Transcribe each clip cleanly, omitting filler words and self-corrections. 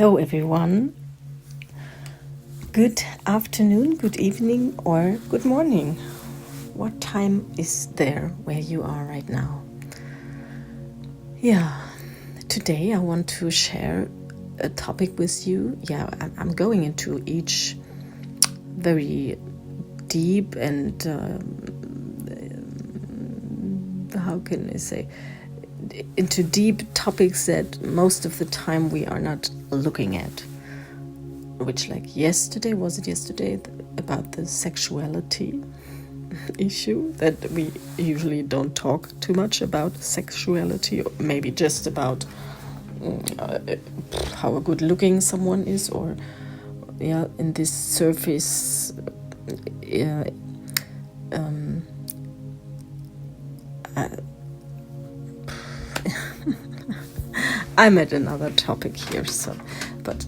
Hello everyone. Good afternoon, good evening, or good morning. What time is there where you are right now? Today I want to share a topic with you. I'm going into each very deep and how can I say, into deep topics that most of the time we are not looking at. Which, like yesterday, about the sexuality issue, that we usually don't talk too much about sexuality, or maybe just about how good looking someone is, or in this surface I'm at another topic here, but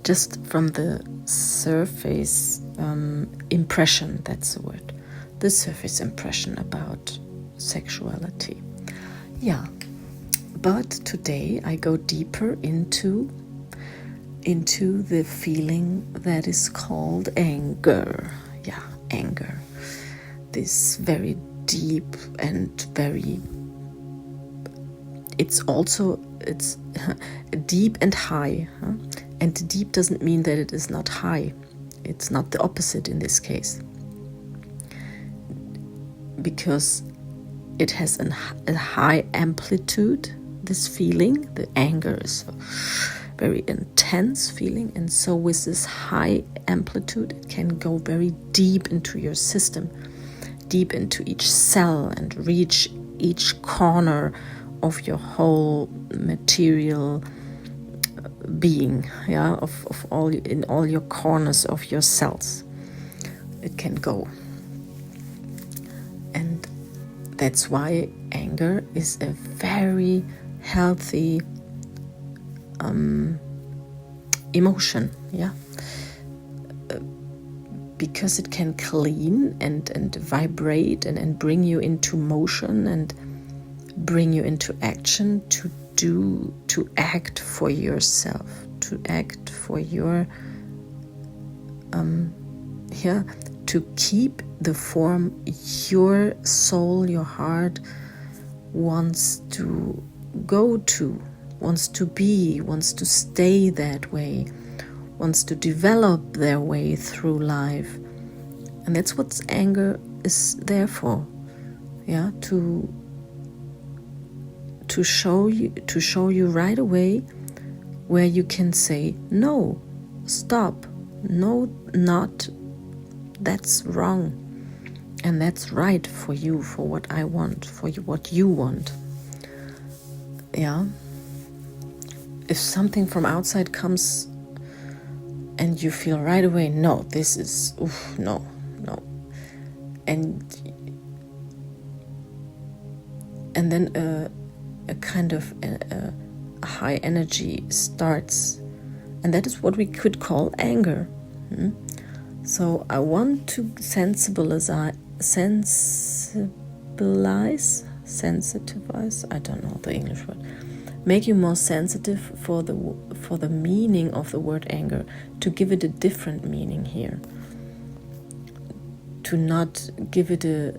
just from the surface impression, that's the word, the surface impression about sexuality. But today I go deeper into the feeling that is called anger. Anger. This very deep and very, it's deep and high, and deep doesn't mean that it is not high. It's not the opposite in this case, because it has a high amplitude. This feeling, the anger, is a very intense feeling, and so with this high amplitude it can go very deep into your system, deep into each cell, and reach each corner of your whole material being, of all your corners of your cells. It can go, and that's why anger is a very healthy emotion, because it can clean and vibrate and bring you into motion and bring you into action, to act for yourself, to act for your to keep the form your soul, your heart wants to go to, wants to be, wants to stay that way, wants to develop their way through life. And that's what anger is there for, to show you right away where you can say no, stop, no, not, that's wrong, and that's right for you, for what I want, for you, what you want. If something from outside comes and you feel right away, no, this is no, and then a kind of a high energy starts, and that is what we could call anger. So I want to sensitivize, I don't know the English word, make you more sensitive for the meaning of the word anger, to give it a different meaning here, to not give it a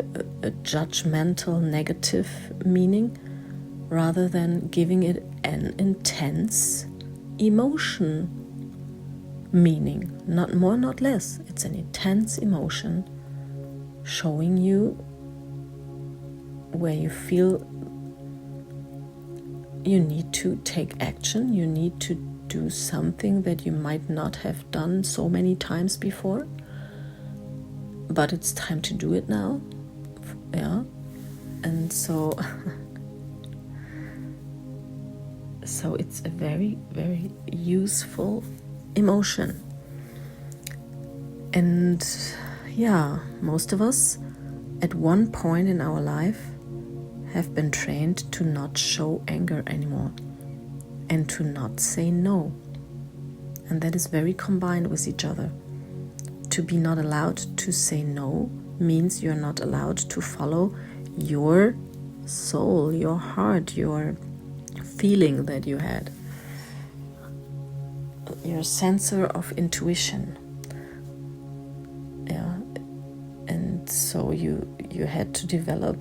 judgmental negative meaning, rather than giving it an intense emotion meaning, not more, not less. It's an intense emotion showing you where you feel you need to take action, you need to do something that you might not have done so many times before, but it's time to do it now. And so it's a very, very useful emotion. And most of us at one point in our life have been trained to not show anger anymore and to not say no. And that is very combined with each other. To be not allowed to say no means you're not allowed to follow your soul, your heart, your feeling that you had. your sensor of intuition. Yeah, and so you had to develop.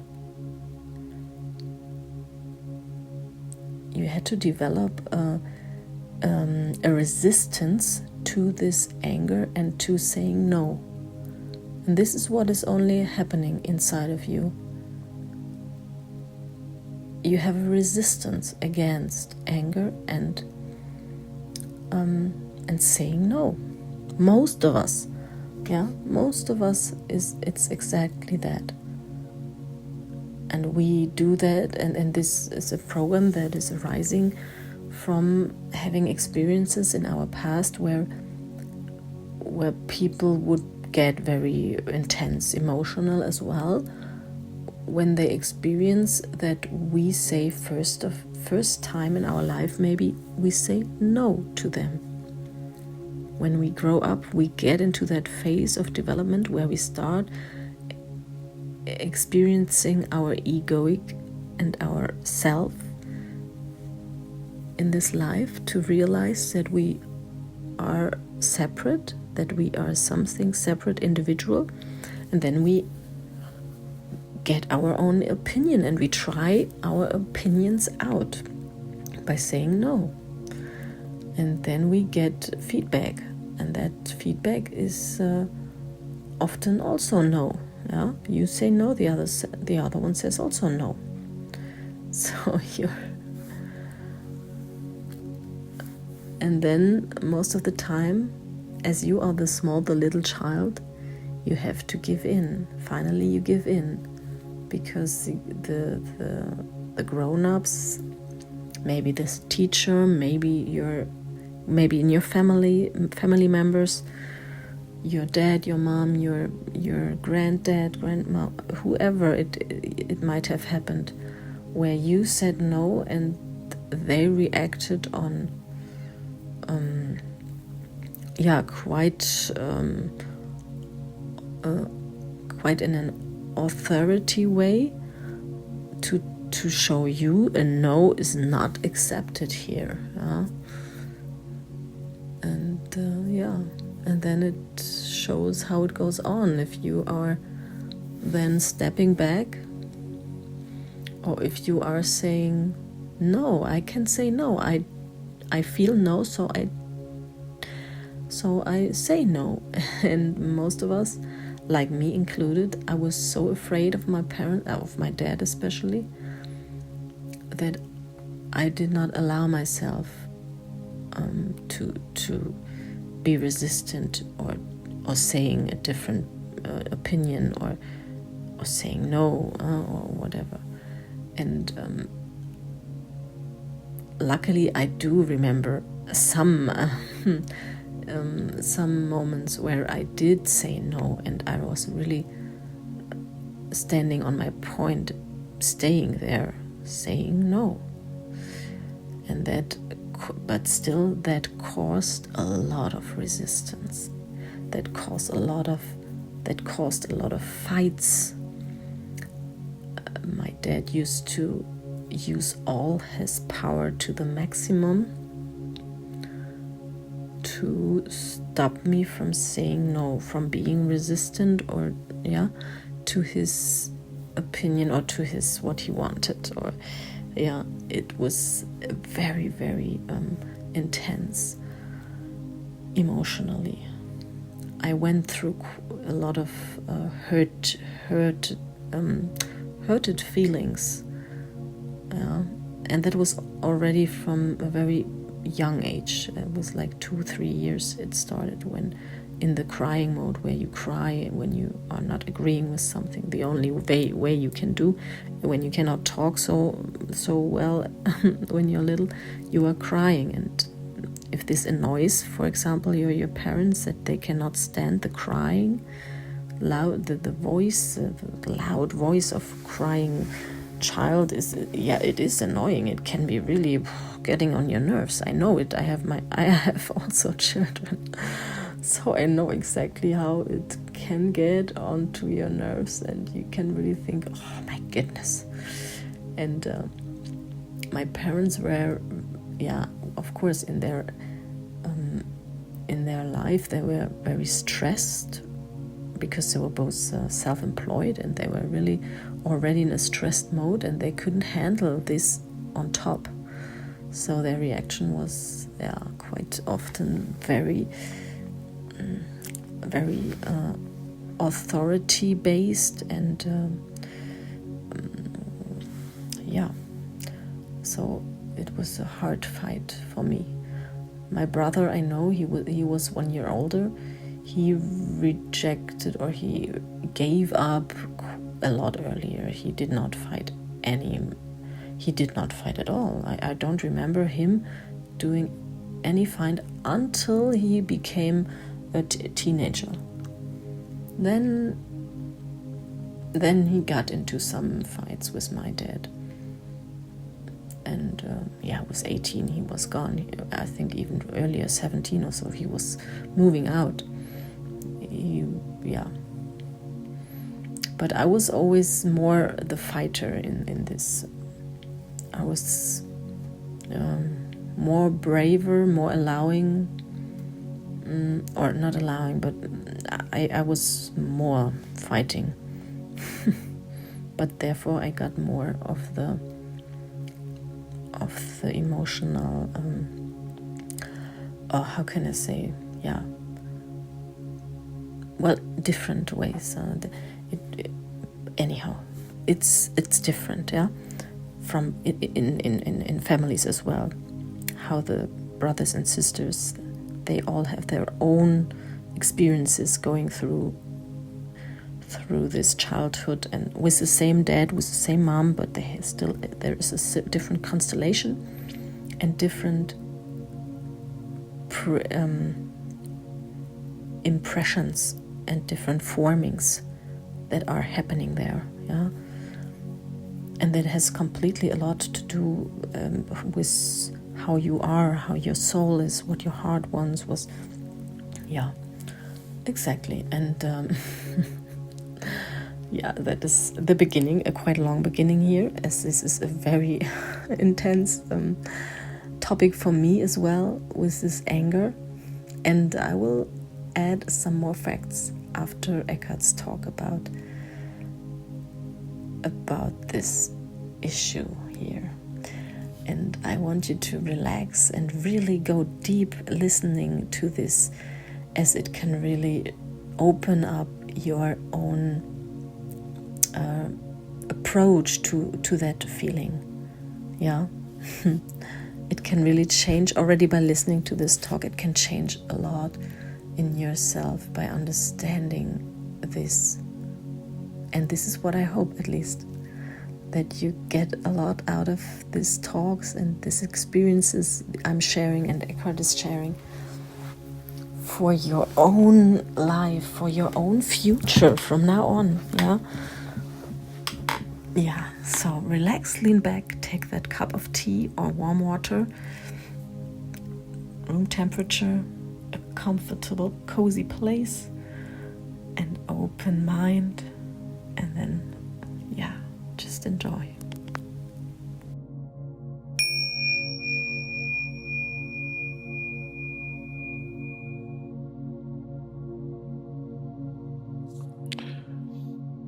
You had to develop a resistance to this anger and to saying no. And this is what is only happening inside of you. You have a resistance against anger and saying no. Most of us, it's exactly that. And we do that, and this is a program that is arising from having experiences in our past where people would get very intense, emotional as well, when they experience that we say first time in our life, maybe we say no to them. When we grow up, we get into that phase of development where we start experiencing our egoic and our self in this life, to realize that we are separate, that we are something separate, individual, and then we get our own opinion and we try our opinions out by saying no. And then we get feedback, and that feedback is often also no. Yeah, you say no, the other one says also no. So and then most of the time, as you are the little child, you have to give in. Finally, you give in, because the grown-ups, maybe this teacher, maybe in your family members, your dad, your mom, your granddad, grandma, whoever it might have happened, where you said no and they reacted on quite in an authority way, to show you a no is not accepted here. And then it shows how it goes on. If you are then stepping back, or if you are saying no, I can say no, I feel no, so I say no. And most of us, like me included, I was so afraid of my parent, of my dad especially, that I did not allow myself to be resistant or saying a different opinion or saying no or whatever. And luckily, I do remember some moments where I did say no, and I was really standing on my point, staying there, saying no. And but still, that caused a lot of resistance. That caused a lot of fights. My dad used to use all his power to the maximum to stop me from saying no, from being resistant, or to his opinion, or to his what he wanted, or it was very, very intense emotionally. I went through a lot of hurted feelings, and that was already from a very young age. It was like 2-3 years it started, when in the crying mode, where you cry when you are not agreeing with something. The only way you can do, when you cannot talk so well when you're little, you are crying. And if this annoys, for example, your parents, that they cannot stand the crying, the loud voice of crying child it is annoying. It can be really getting on your nerves. I know it. I have also children, so I know exactly how it can get onto your nerves, and you can really think, oh my goodness. And my parents were, of course, in their in their life. They were very stressed because they were both self-employed, and they were really already in a stressed mode, and they couldn't handle this on top. So their reaction was quite often very authority based, and so it was a hard fight for me. My brother, I know he was 1 year older. He rejected, or he gave up a lot earlier. He did not fight at all. I don't remember him doing any fight until he became a teenager. Then he got into some fights with my dad. And I was 18, he was gone. I think even earlier, 17 or so, he was moving out. But I was always more the fighter in this. I was more braver, more allowing, or not allowing, but I was more fighting. But therefore I got more of the emotional, how can I say, different ways. Anyhow, it's different, from in families as well. How the brothers and sisters, they all have their own experiences going through this childhood, and with the same dad, with the same mom, but there is a different constellation and different impressions and different formings that are happening there, and that has completely a lot to do with how you are, how your soul is, what your heart wants was, exactly. And that is the beginning, a quite long beginning here, as this is a very intense topic for me as well, with this anger. And I will add some more facts after Eckhart's talk about this issue here. And I want you to relax and really go deep listening to this, as it can really open up your own approach to that feeling. It can really change already by listening to this talk. It can change a lot in yourself by understanding this. And this is what I hope, at least, that you get a lot out of these talks and these experiences I'm sharing and Eckhart is sharing, for your own life, for your own future from now on. So relax, lean back, take that cup of tea or warm water, room temperature, a comfortable, cozy place, and open mind, and then just enjoy.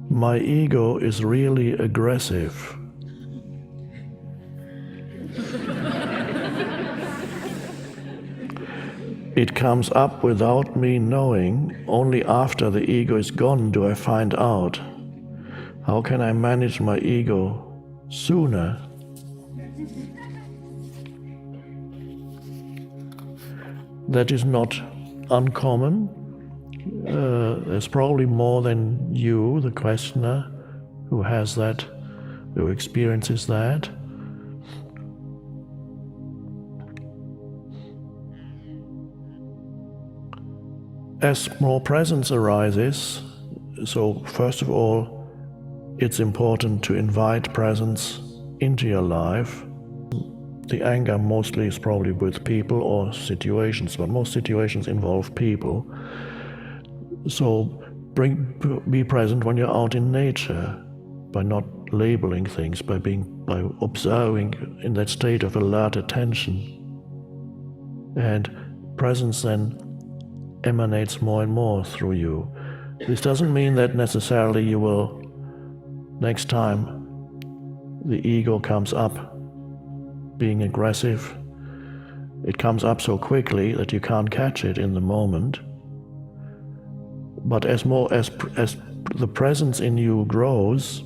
My ego is really aggressive. It comes up without me knowing. Only after the ego is gone do I find out. How can I manage my ego sooner? That is not uncommon. There's probably more than you, the questioner, who has that, who experiences that. As more presence arises, so first of all, it's important to invite presence into your life. The anger mostly is probably with people or situations, but most situations involve people. So be present when you're out in nature, by not labeling things, by observing in that state of alert attention. And presence then emanates more and more through you. This doesn't mean that necessarily you will, next time the ego comes up being aggressive, it comes up so quickly that you can't catch it in the moment. But as the presence in you grows,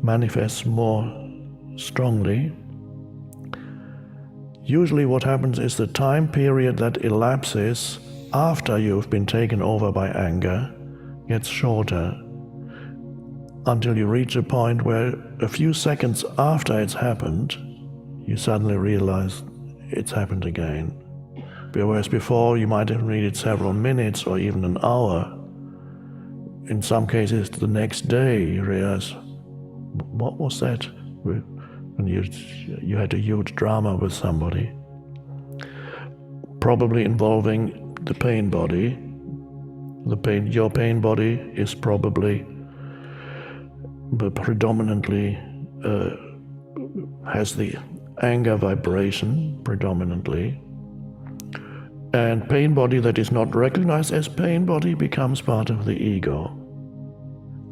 manifests more strongly, usually what happens is the time period that elapses after you've been taken over by anger gets shorter, until you reach a point where a few seconds after it's happened, you suddenly realize it's happened again. Whereas before you might have needed several minutes or even an hour. In some cases the next day you realize, what was that? When you had a huge drama with somebody, probably involving the pain body. Your pain body is probably predominantly has the anger vibration predominantly, and pain body that is not recognized as pain body becomes part of the ego,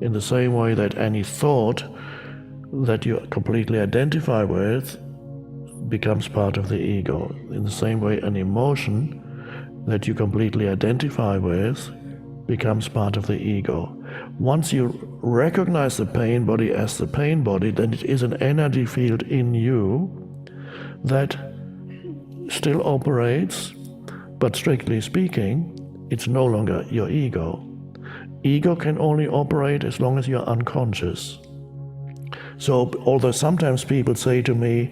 in the same way that any thought that you completely identify with becomes part of the ego. In the same way, an emotion that you completely identify with becomes part of the ego. Once you recognize the pain body as the pain body, then it is an energy field in you that still operates, but strictly speaking, it's no longer your ego. Ego can only operate as long as you're unconscious. So, although sometimes people say to me,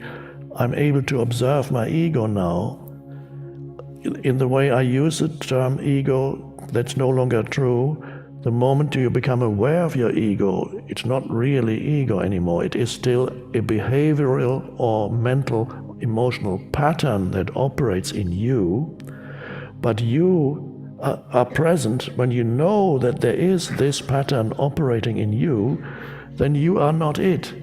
I'm able to observe my ego now, in the way I use the term ego, that's no longer true. The moment you become aware of your ego, it's not really ego anymore. It is still a behavioral or mental, emotional pattern that operates in you, but you are present when you know that there is this pattern operating in you. Then you are not it.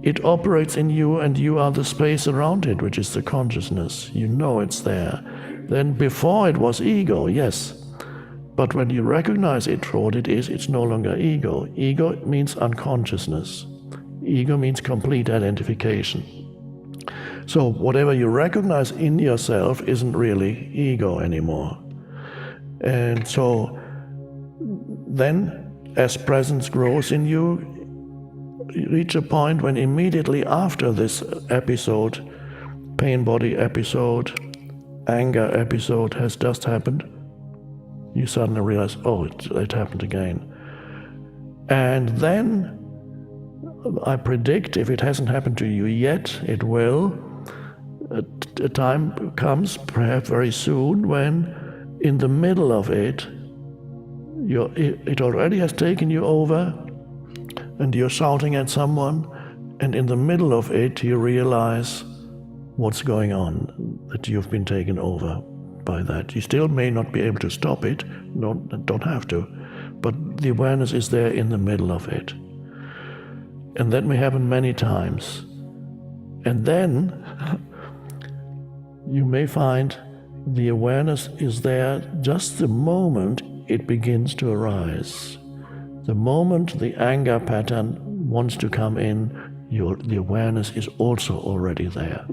It operates in you and you are the space around it, which is the consciousness. You know it's there. Then before it was ego, yes. But when you recognize it for what it is, it's no longer ego. Ego means unconsciousness. Ego means complete identification. So whatever you recognize in yourself isn't really ego anymore. And so then, as presence grows in you, you reach a point when immediately after this episode, pain body episode, anger episode has just happened, you suddenly realize, oh, it happened again. And then I predict, if it hasn't happened to you yet, it will. A time comes, perhaps very soon, when in the middle of it, it already has taken you over, and you're shouting at someone, and in the middle of it you realize what's going on, that you've been taken over by that. You still may not be able to stop it, don't have to, but the awareness is there in the middle of it. And that may happen many times. And then you may find the awareness is there just the moment it begins to arise. The moment the anger pattern wants to come in, the awareness is also already there.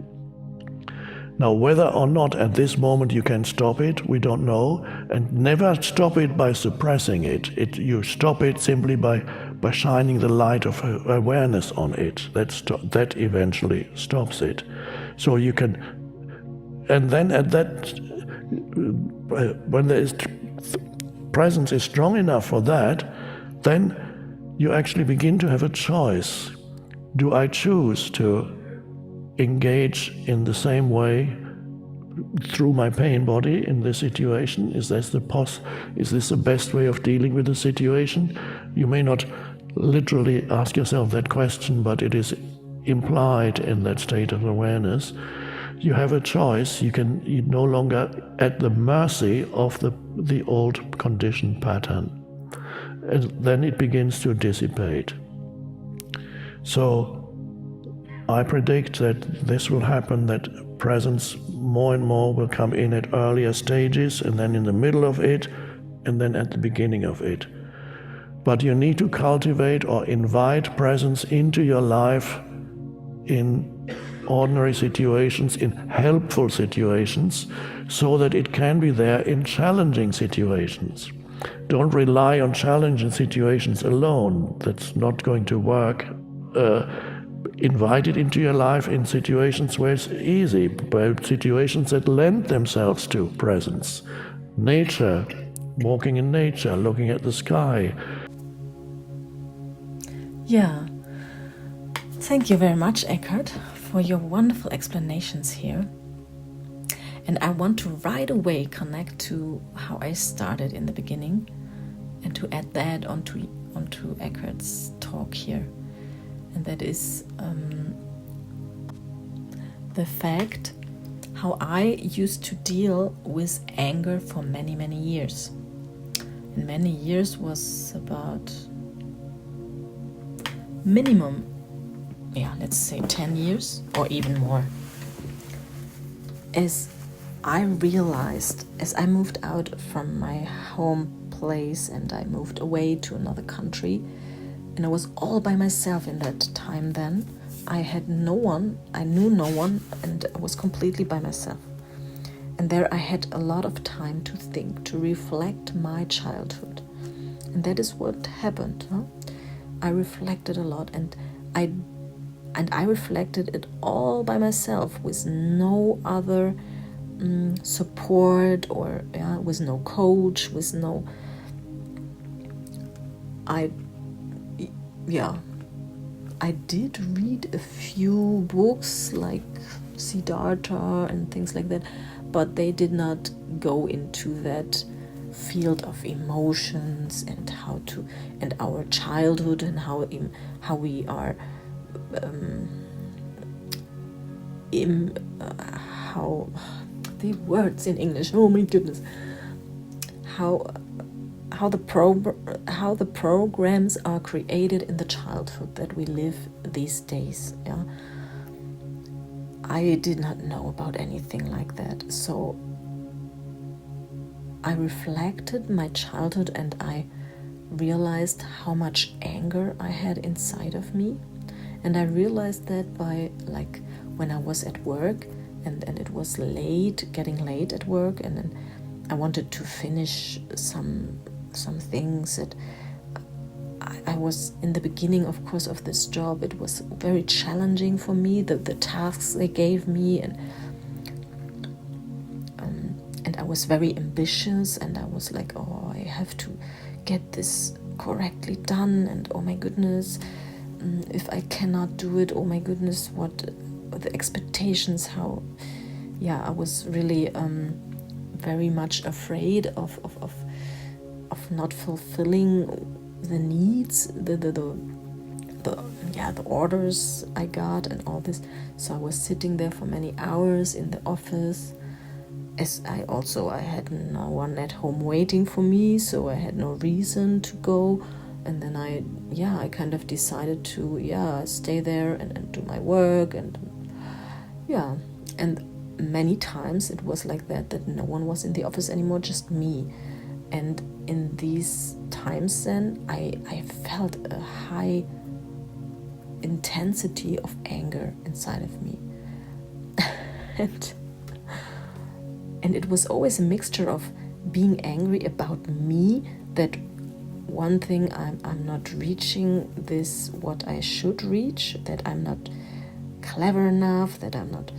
Now, whether or not at this moment you can stop it, we don't know, and never stop it by suppressing it. You stop it simply by shining the light of awareness on it. That eventually stops it. So you can, and then at that, when there is presence is strong enough for that, then you actually begin to have a choice. Do I choose to engage in the same way through my pain body in this situation? Is this the best way of dealing with the situation? You may not literally ask yourself that question, but it is implied in that state of awareness. You have a choice. You're no longer at the mercy of the old conditioned pattern. And then it begins to dissipate. So I predict that this will happen, that presence more and more will come in at earlier stages, and then in the middle of it, and then at the beginning of it. But you need to cultivate or invite presence into your life in ordinary situations, in helpful situations, so that it can be there in challenging situations. Don't rely on challenging situations alone. That's not going to work. Invite it into your life in situations where it's easy, but situations that lend themselves to presence. Nature, walking in nature, looking at the sky. Yeah. Thank you very much, Eckhart, for your wonderful explanations here. And I want to right away connect to how I started in the beginning and to add that onto Eckhart's talk here. And that is the fact how I used to deal with anger for many, many years. And many years was about minimum, let's say 10 years or even more. As I realized, as I moved out from my home place and I moved away to another country, and I was all by myself in that time then. I had no one, I knew no one, and I was completely by myself. And there I had a lot of time to think, to reflect my childhood. And that is what happened. I reflected a lot, and I reflected it all by myself with no other support or with no coach, with no... I did read a few books like Siddhartha and things like that, but they did not go into that field of emotions and and our childhood and how we are how the words in English, oh my goodness, how the programs are created in the childhood that we live these days. I did not know about anything like that, so I reflected my childhood and I realized how much anger I had inside of me. And I realized that by when I was at work and it was getting late at work, and then I wanted to finish some things that I was in the beginning, of course, of this job. It was very challenging for me, the tasks they gave me, and I was very ambitious, and I was like, oh, I have to get this correctly done, and oh my goodness, if I cannot do it, oh my goodness, what the expectations, how, I was really very much afraid of not fulfilling the needs, the orders I got and all this. So I was sitting there for many hours in the office, as I had no one at home waiting for me, so I had no reason to go. And then I kind of decided to stay there and do my work, and many times it was like that no one was in the office anymore, just me. And in these times then I felt a high intensity of anger inside of me. and it was always a mixture of being angry about me, that one thing, I'm not reaching this what I should reach, that I'm not clever enough, that I'm not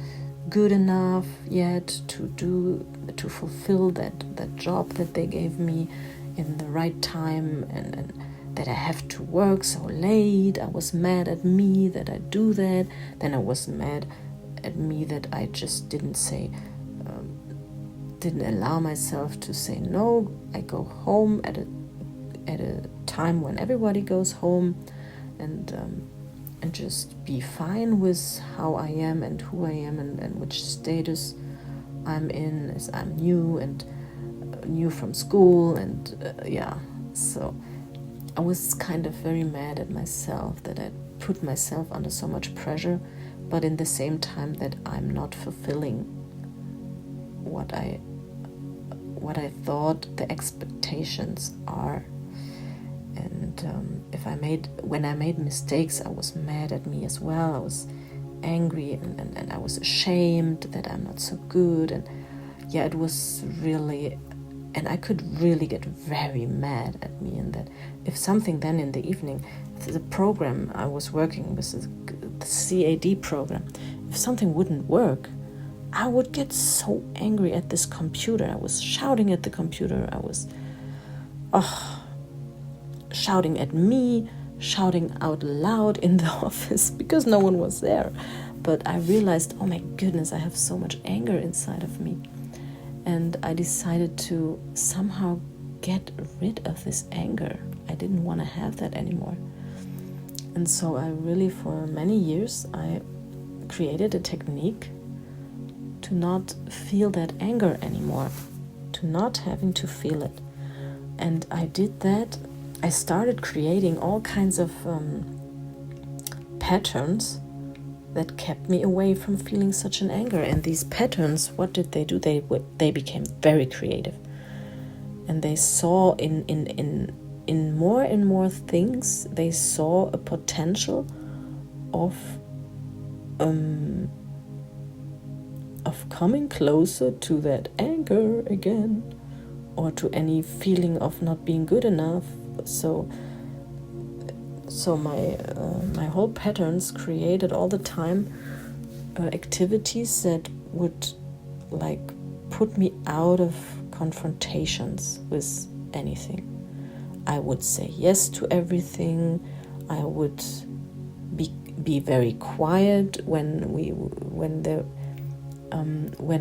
good enough yet to fulfill that job that they gave me in the right time, and that I have to work so late. I was mad at me that I do that. Then I was mad at me that I just didn't allow myself to say no. I go home at a time when everybody goes home, and just be fine with how I am and who I am and which status I'm in, as I'm new from school, and so I was kind of very mad at myself that I put myself under so much pressure but in the same time that I'm not fulfilling what I thought the expectations are. And when I made mistakes, I was mad at me as well. I was angry and I was ashamed that I'm not so good. And yeah, it was really, and I could really get very mad at me. And that if something then in the evening, the program I was working with, the CAD program, if something wouldn't work, I would get so angry at this computer. I was shouting at the computer. I was shouting at me, shouting out loud in the office because no one was there. But I realized, oh my goodness, I have so much anger inside of me. And I decided to somehow get rid of this anger. I didn't want to have that anymore. And so I really, for many years, I created a technique to not feel that anger anymore, to not having to feel it. And I did that. I started creating all kinds of patterns that kept me away from feeling such an anger. And these patterns, what did they do? They became very creative. And they saw in more and more things, they saw a potential of coming closer to that anger again, or to any feeling of not being good enough. So my whole patterns created all the time activities that would like put me out of confrontations with anything. I would say yes to everything. I would be very quiet when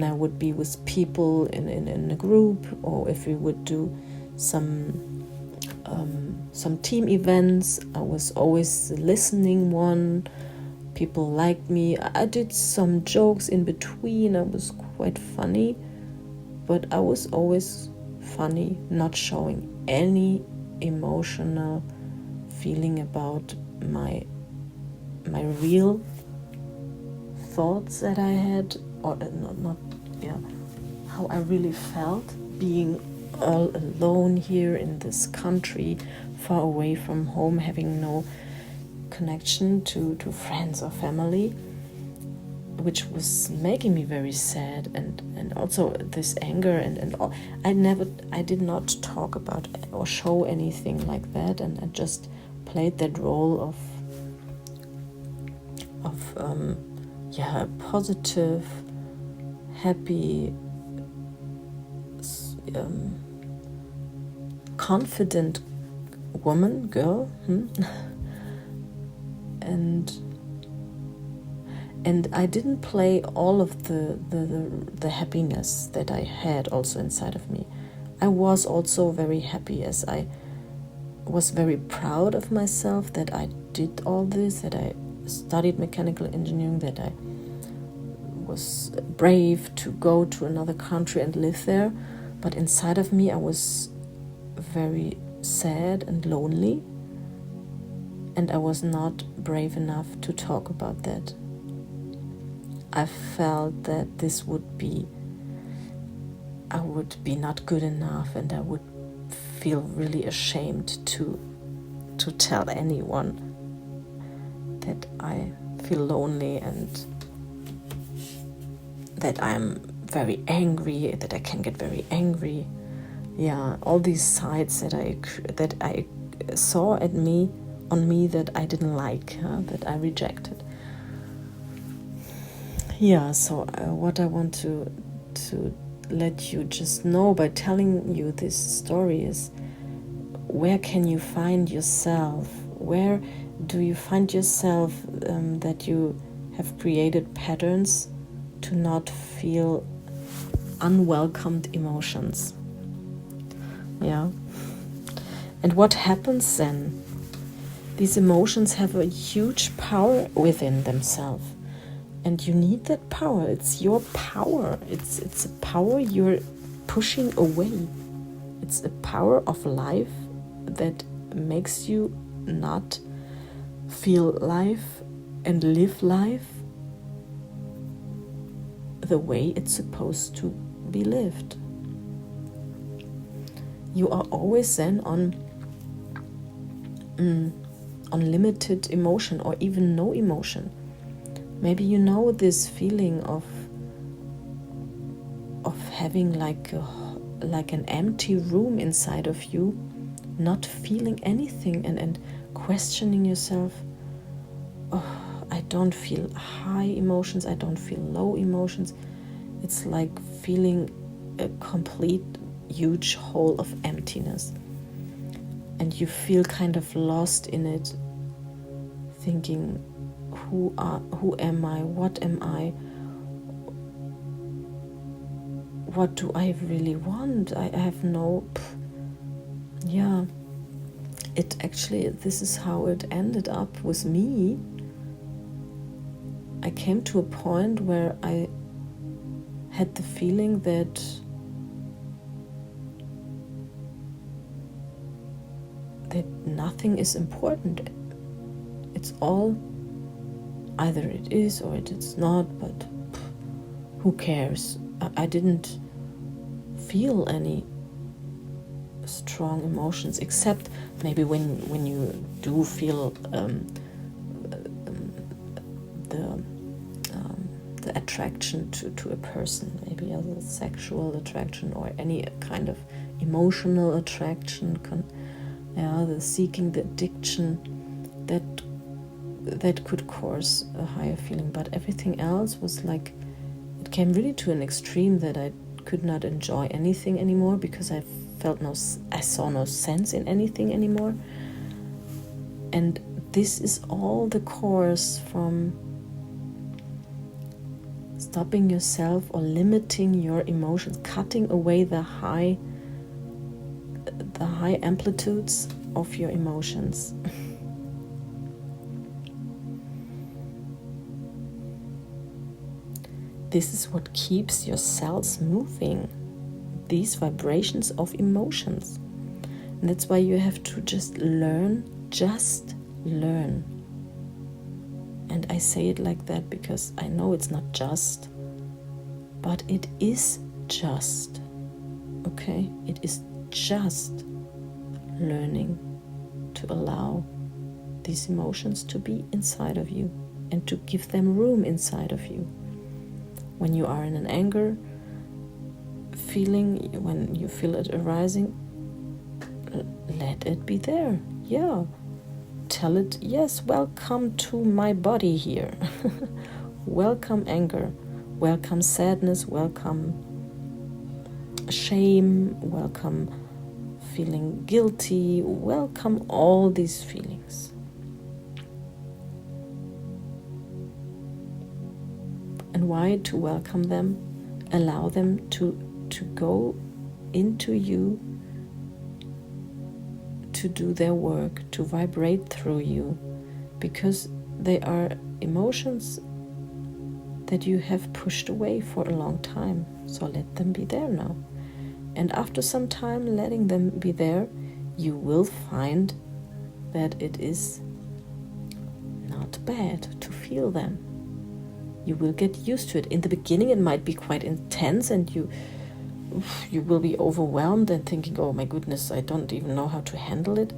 I would be with people in a group, or if we would do some team events. I was always the listening one. People liked me. I did some jokes in between. I was quite funny, but I was always funny, not showing any emotional feeling about my real thoughts that I had, or how I really felt being all alone here in this country, far away from home, having no connection to friends or family, which was making me very sad. And also this anger and all. I did not talk about or show anything like that, and I just played that role of positive, happy, confident girl, and I didn't play all of the happiness that I had also inside of me. I was also very happy, as I was very proud of myself that I did all this, that I studied mechanical engineering, that I was brave to go to another country and live there. But inside of me I was very sad and lonely, and I was not brave enough to talk about that. I felt that I would be not good enough, and I would feel really ashamed to tell anyone that I feel lonely and that I'm very angry, that I can get very angry. Yeah, all these sides that I saw on me that I didn't like, that I rejected. Yeah, so what I want to let you just know by telling you this story is, where can you find yourself? Where do you find yourself that you have created patterns to not feel unwelcomed emotions? Yeah. And what happens then? These emotions have a huge power within themselves. And you need that power. It's your power. It's a power you're pushing away. It's a power of life that makes you not feel life and live life the way it's supposed to be lived. You are always then on limited emotion or even no emotion. Maybe you know this feeling of having like an empty room inside of you, not feeling anything and questioning yourself. Oh, I don't feel high emotions, I don't feel low emotions. It's like feeling a complete huge hole of emptiness, and you feel kind of lost in it, thinking, who am I, what am I, what do I really want? I have no it actually, this is how it ended up with me. I came to a point where I had the feeling that nothing is important. It's all, either it is or it is not, but who cares? I didn't feel any strong emotions, except maybe when you do feel the attraction to a person, maybe as a sexual attraction or any kind of emotional attraction, the seeking, the addiction, that could cause a higher feeling. But everything else was like, it came really to an extreme that I could not enjoy anything anymore, because I saw no sense in anything anymore. And this is all the course from stopping yourself or limiting your emotions, cutting away the high amplitudes of your emotions. This is what keeps your cells moving, these vibrations of emotions. And that's why you have to just learn. And I say it like that because I know it's not just, but it is just. Okay? It is just learning to allow these emotions to be inside of you and to give them room inside of you. When you are in an anger feeling, when you feel it arising, let it be there. Yeah. Tell it, yes, welcome to my body here. Welcome anger, welcome sadness, welcome shame, welcome feeling guilty, welcome all these feelings. And why to welcome them? Allow them to go into you, to do their work, to vibrate through you, because they are emotions that you have pushed away for a long time. So let them be there now. And after some time letting them be there, you will find that it is not bad to feel them. You will get used to it. In the beginning it might be quite intense, and you will be overwhelmed and thinking, oh my goodness, I don't even know how to handle it.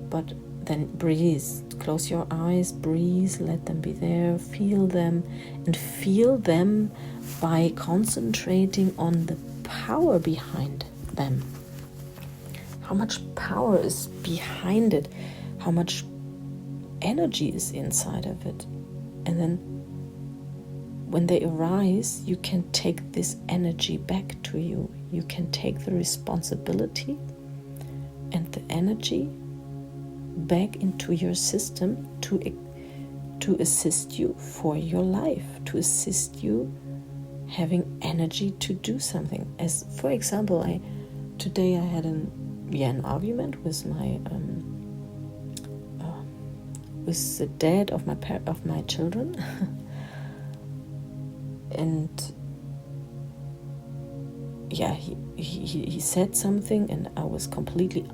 But then breathe, close your eyes, breathe, let them be there, feel them, and feel them by concentrating on the power behind them. How much power is behind it, how much energy is inside of it. And then when they arise, you can take this energy back to you. You can take the responsibility and the energy back into your system to assist you for your life, to assist you having energy to do something. As for example, today I had an argument with my with the dad of my children. And yeah, he said something, and I was completely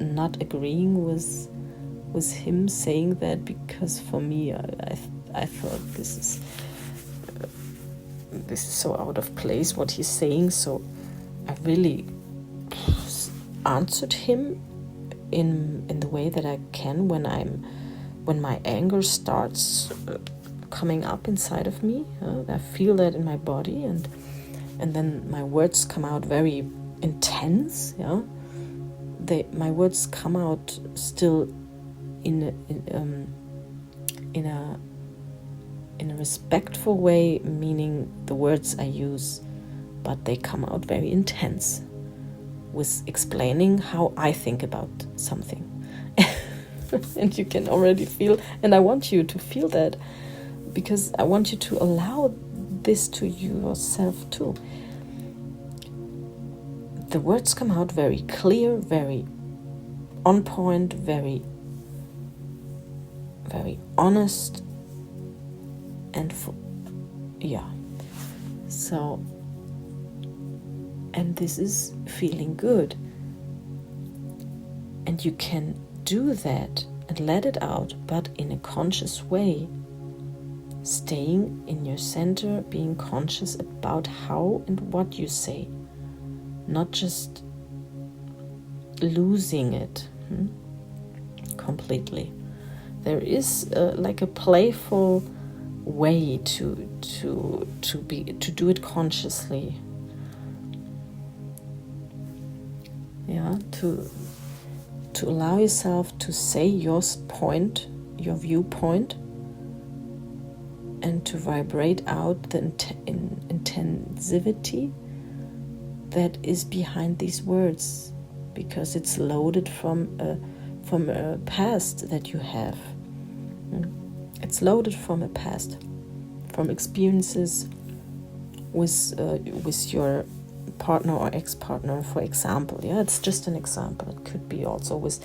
not agreeing with him saying that, because for me, I thought this is this is so out of place what he's saying. So I really answered him in the way that I can when my anger starts coming up inside of me. I feel that in my body, and then my words come out very intense. My words come out still in a respectful way, meaning the words I use, but they come out very intense with explaining how I think about something. And you can already feel, and I want you to feel that, because I want you to allow this to yourself too. The words come out very clear, very on point, very, very honest, and so, and this is feeling good, and you can do that and let it out, but in a conscious way, staying in your center, being conscious about how and what you say, not just losing it completely. There is like a playful way to do it consciously. To allow yourself to say your point, your viewpoint, and to vibrate out the intensivity that is behind these words, because it's loaded from a past that you have. It's loaded from a past, from experiences with your partner or ex-partner, for example. It's just an example. It could be also with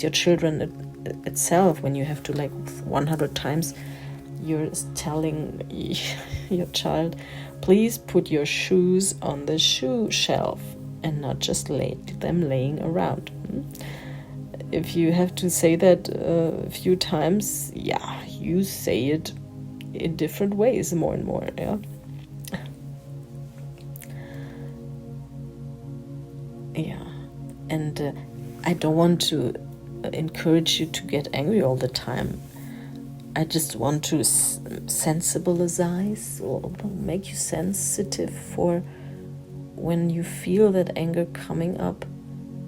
your children itself, when you have to, like, 100 times you're telling your child, please put your shoes on the shoe shelf and not just them laying around. If you have to say that a few times, you say it in different ways more and more. And I don't want to encourage you to get angry all the time. I just want to sensibilize, or make you sensitive for when you feel that anger coming up,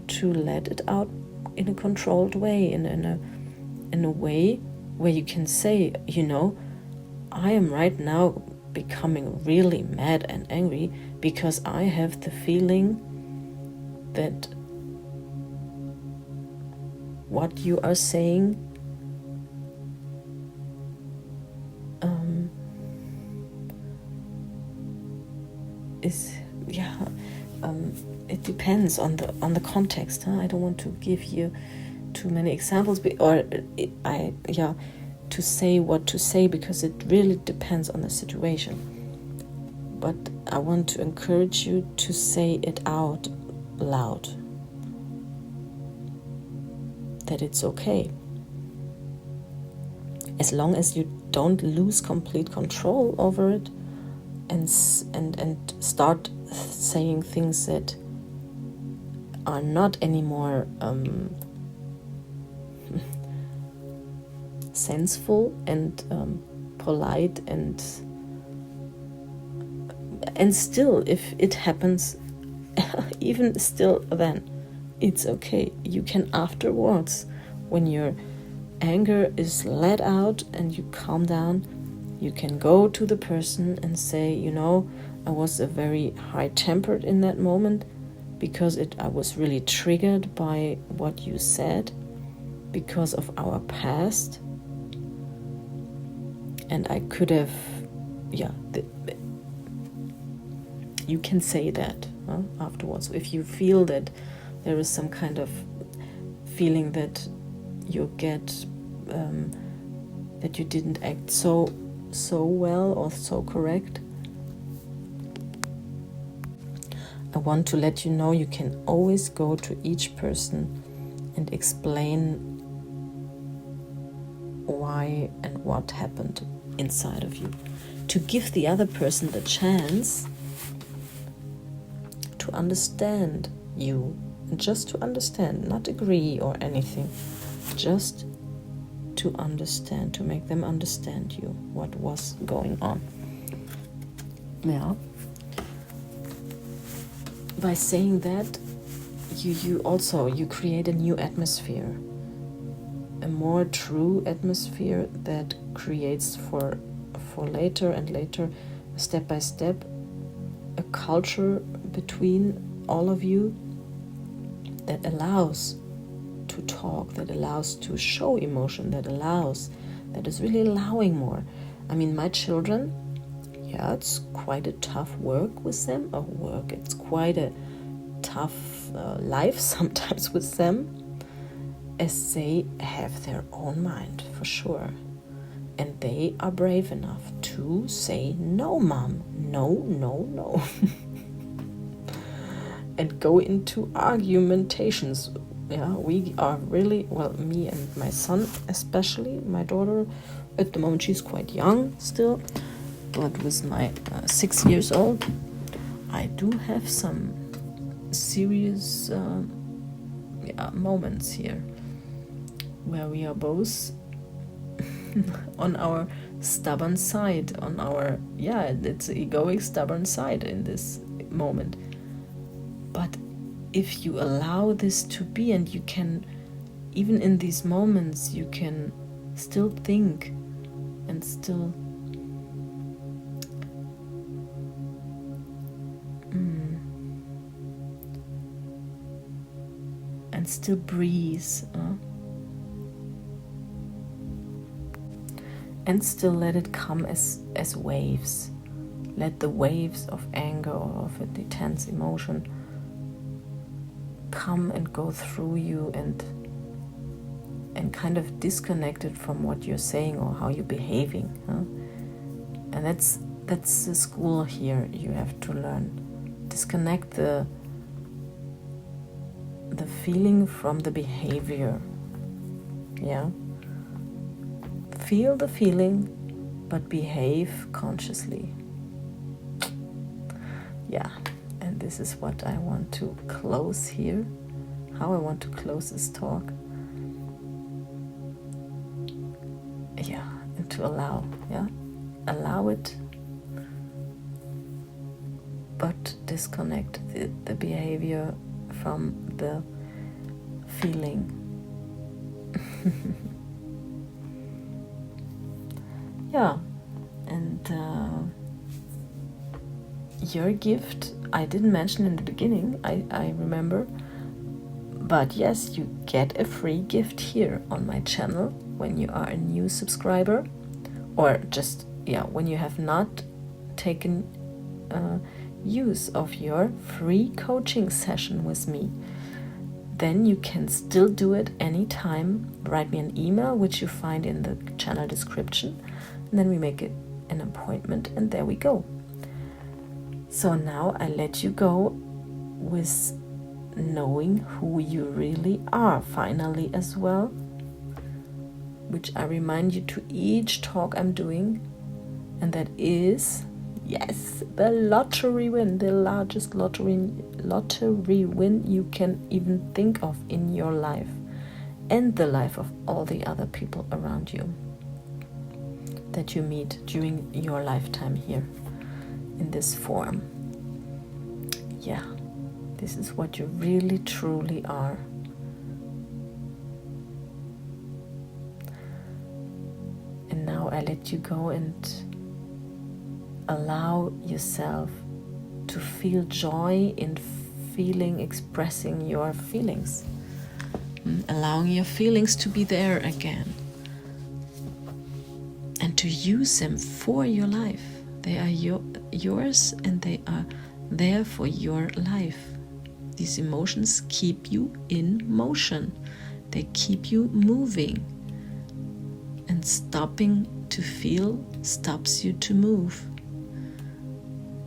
to let it out in a controlled way, in a way where you can say, I am right now becoming really mad and angry because I have the feeling that what you are saying is it depends on the context. I don't want to give you too many examples, to say what to say, because it really depends on the situation. But I want to encourage you to say it out loud, that it's okay, as long as you don't lose complete control over it and start saying things that are not anymore senseful and polite, and still, if it happens, even still, then it's okay. You can afterwards, when your anger is let out and you calm down, you can go to the person and say, I was very high-tempered in that moment because I was really triggered by what you said because of our past, and I could have, you can say that afterwards. If you feel that there is some kind of feeling that you get, that you didn't act so well or so correct, I want to let you know you can always go to each person and explain why and what happened inside of you. to give the other person the chance to understand you, just to understand, not agree or anything, just to understand, to make them understand you, what was going on. Yeah. By saying that, you create a new atmosphere, a more true atmosphere that creates for later and later, step by step, a culture between all of you that allows to talk, that allows to show emotion, that is really allowing more. I mean, my children, yeah, it's quite a tough work with them, it's quite a tough life sometimes with them, as they have their own mind, for sure. And they are brave enough to say, no, Mom, no. And go into argumentations. Yeah, we are really, well, me and my son especially, my daughter, at the moment she's quite young still, but with my 6 years old, I do have some serious moments here where we are both on our stubborn side, it's egoic stubborn side in this moment. But if you allow this to be, and you can, even in these moments, you can still think and still breathe, and still let it come as waves. Let the waves of anger or of a intense emotion come and go through you, and kind of disconnected from what you're saying or how you're behaving. And that's the school here. You have to learn. Disconnect the feeling from the behavior. Yeah. Feel the feeling, but behave consciously. Yeah. And this is what I want to close here. How I want to close this talk. Yeah, and to allow it, but disconnect the behavior from the feeling. Yeah, and your gift, I didn't mention in the beginning, I remember, but yes, you get a free gift here on my channel when you are a new subscriber, or just, when you have not taken use of your free coaching session with me. Then you can still do it anytime. Write me an email, which you find in the channel description, and then we make it an appointment, and there we go. So now I let you go with knowing who you really are finally as well, which I remind you to each talk I'm doing, and that is, yes, the lottery win, the largest lottery win you can even think of in your life and the life of all the other people around you that you meet during your lifetime here in this form. Yeah, this is what you really truly are. And now I let you go and allow yourself to feel joy in expressing your feelings. Allowing your feelings to be there again. And to use them for your life. They are yours, and they are there for your life. These emotions keep you in motion. They keep you moving. And stopping to feel stops you to move.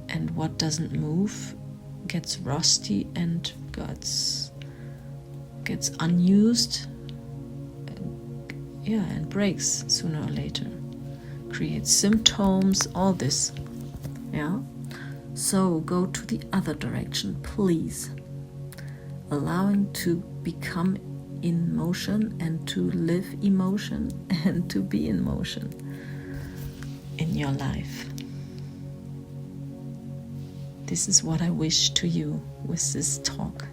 And what doesn't move gets rusty and gets unused, and breaks sooner or later. creates symptoms, all this. Yeah? So go to the other direction, please. Allowing to become in motion and to live emotion and to be in motion in your life. This is what I wish to you with this talk.